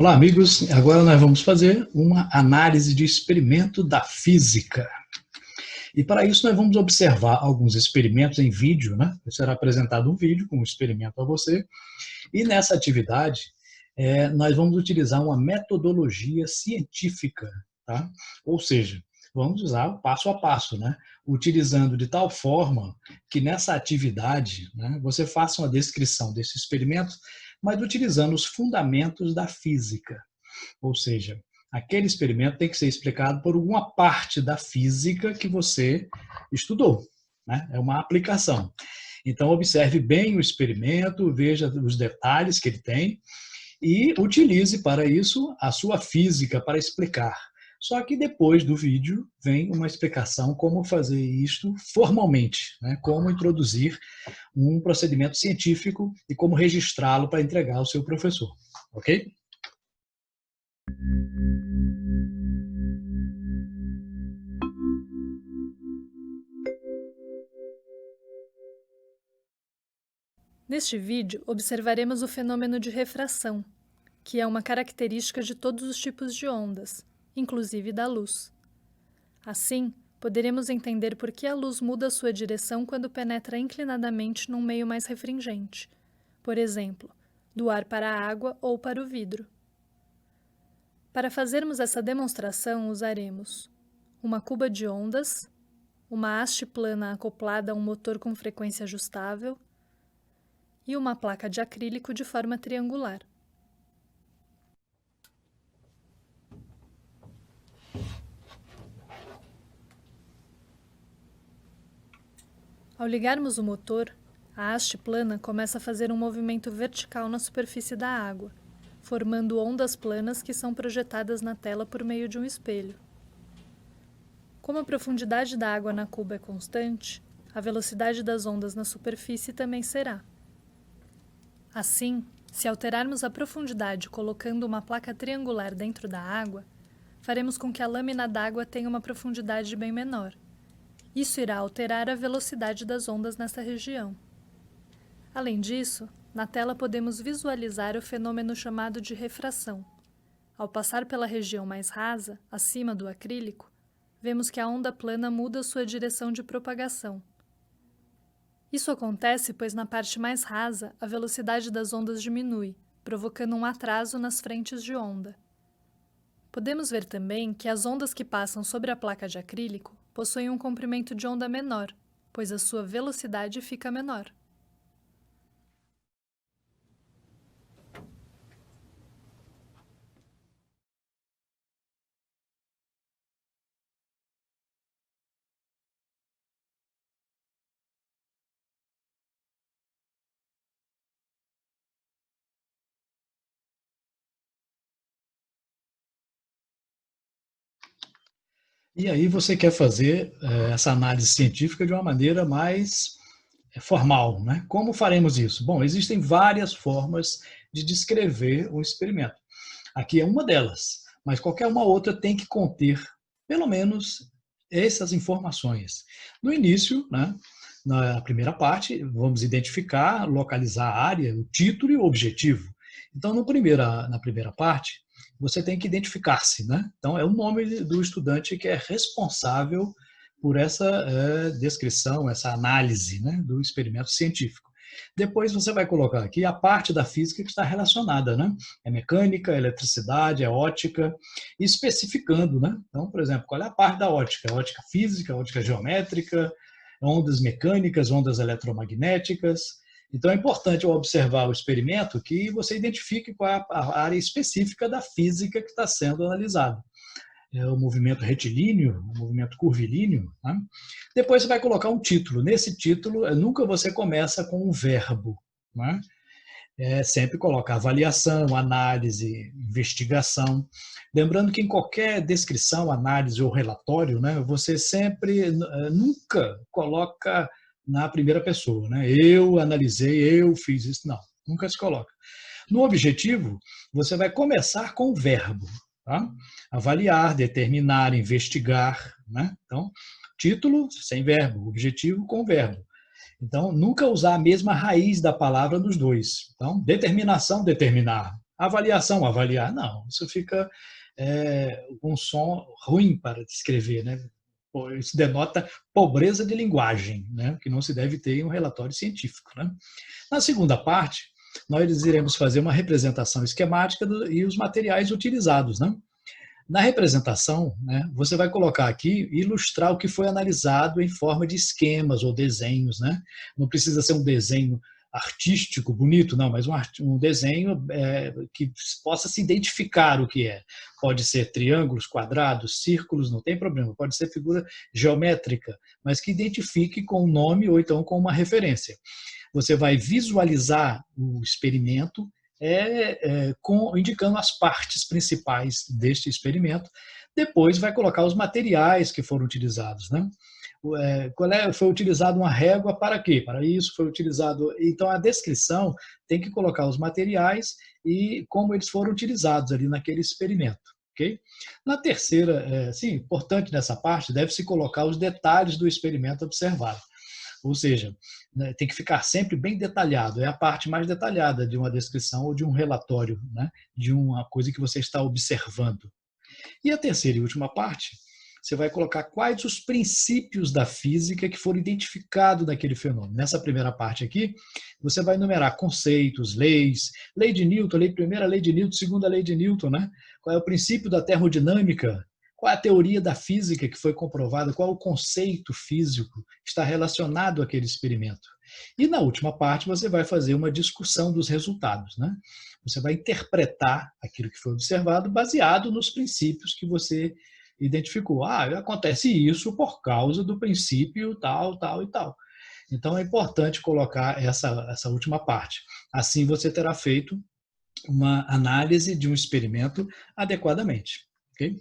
Olá, amigos. Agora nós vamos fazer uma análise de experimento da física. E para isso nós vamos observar alguns experimentos em vídeo, né? Será apresentado um vídeo com um experimento a você. E nessa atividade, nós vamos utilizar uma metodologia científica, tá? Ou seja, vamos usar o passo a passo, né? Utilizando de tal forma que nessa atividade, né, você faça uma descrição desse experimento, mas utilizando os fundamentos da física. Ou seja, aquele experimento tem que ser explicado por alguma parte da física que você estudou, né? É uma aplicação. Então, observe bem o experimento, veja os detalhes que ele tem e utilize para isso a sua física para explicar. Só que depois do vídeo vem uma explicação como fazer isto formalmente, né? Como introduzir um procedimento científico e como registrá-lo para entregar ao seu professor, ok? Neste vídeo, observaremos o fenômeno de refração, que é uma característica de todos os tipos de ondas, inclusive da luz. Assim, poderemos entender por que a luz muda sua direção quando penetra inclinadamente num meio mais refringente, por exemplo, do ar para a água ou para o vidro. Para fazermos essa demonstração, usaremos uma cuba de ondas, uma haste plana acoplada a um motor com frequência ajustável, e uma placa de acrílico de forma triangular. Ao ligarmos o motor, a haste plana começa a fazer um movimento vertical na superfície da água, formando ondas planas que são projetadas na tela por meio de um espelho. Como a profundidade da água na cuba é constante, a velocidade das ondas na superfície também será. Assim, se alterarmos a profundidade colocando uma placa triangular dentro da água, faremos com que a lâmina d'água tenha uma profundidade bem menor. Isso irá alterar a velocidade das ondas nessa região. Além disso, na tela podemos visualizar o fenômeno chamado de refração. Ao passar pela região mais rasa, acima do acrílico, vemos que a onda plana muda sua direção de propagação. Isso acontece pois na parte mais rasa a velocidade das ondas diminui, provocando um atraso nas frentes de onda. Podemos ver também que as ondas que passam sobre a placa de acrílico possuem um comprimento de onda menor, pois a sua velocidade fica menor. E aí você quer fazer essa análise científica de uma maneira mais formal, né? Como faremos isso? Bom, existem várias formas de descrever um experimento. Aqui é uma delas, mas qualquer uma outra tem que conter, pelo menos, essas informações. No início, né, na primeira parte, vamos identificar, localizar a área, o título e o objetivo. Então, na primeira parte, você tem que identificar-se, né? Então, é o nome do estudante que é responsável por essa descrição, essa análise, né, do experimento científico. Depois você vai colocar aqui a parte da física que está relacionada, né? É mecânica, é eletricidade, é ótica, especificando, né? Então, por exemplo, qual é a parte da ótica? É ótica física, ótica geométrica, ondas mecânicas, ondas eletromagnéticas. Então, é importante ao observar o experimento que você identifique qual é a área específica da física que está sendo analisada. É o movimento retilíneo, o movimento curvilíneo. Né? Depois você vai colocar um título. Nesse título, nunca você começa com um verbo. Né? Sempre coloca avaliação, análise, investigação. Lembrando que em qualquer descrição, análise ou relatório, né, você sempre, nunca coloca na primeira pessoa. Né? Eu analisei, eu fiz isso. Não, nunca se coloca. No objetivo, você vai começar com o verbo. Tá? Avaliar, determinar, investigar. Né? Então, título sem verbo, objetivo com verbo. Então, nunca usar a mesma raiz da palavra nos dois. Então, determinação, determinar. Avaliação, avaliar, não. Isso fica um som ruim para descrever, né? Isso denota pobreza de linguagem, né? Que não se deve ter em um relatório científico, né? Na segunda parte, nós iremos fazer uma representação esquemática e os materiais utilizados, né? Na representação, né, você vai colocar aqui, ilustrar o que foi analisado em forma de esquemas ou desenhos, né? Não precisa ser um desenho artístico, bonito, não, mas um desenho que possa se identificar o que é. Pode ser triângulos, quadrados, círculos, não tem problema. Pode ser figura geométrica, mas que identifique com um nome ou então com uma referência. Você vai visualizar o experimento indicando as partes principais deste experimento. Depois vai colocar os materiais que foram utilizados, né? Foi utilizado uma régua para quê? Para isso foi utilizado. Então a descrição tem que colocar os materiais e como eles foram utilizados ali naquele experimento. Okay? Na terceira, sim, importante nessa parte, deve-se colocar os detalhes do experimento observado. Ou seja, né, tem que ficar sempre bem detalhado, é a parte mais detalhada de uma descrição ou de um relatório, né, de uma coisa que você está observando. E a terceira e última parte, você vai colocar quais os princípios da física que foram identificados naquele fenômeno. Nessa primeira parte aqui, você vai enumerar conceitos, leis, lei de Newton, primeira lei de Newton, segunda lei de Newton, né? Qual é o princípio da termodinâmica, qual é a teoria da física que foi comprovada, qual é o conceito físico que está relacionado àquele experimento. E na última parte você vai fazer uma discussão dos resultados, né? Você vai interpretar aquilo que foi observado baseado nos princípios que você identificou. Acontece isso por causa do princípio tal, tal e tal. Então é importante colocar essa última parte. Assim você terá feito uma análise de um experimento adequadamente. Ok?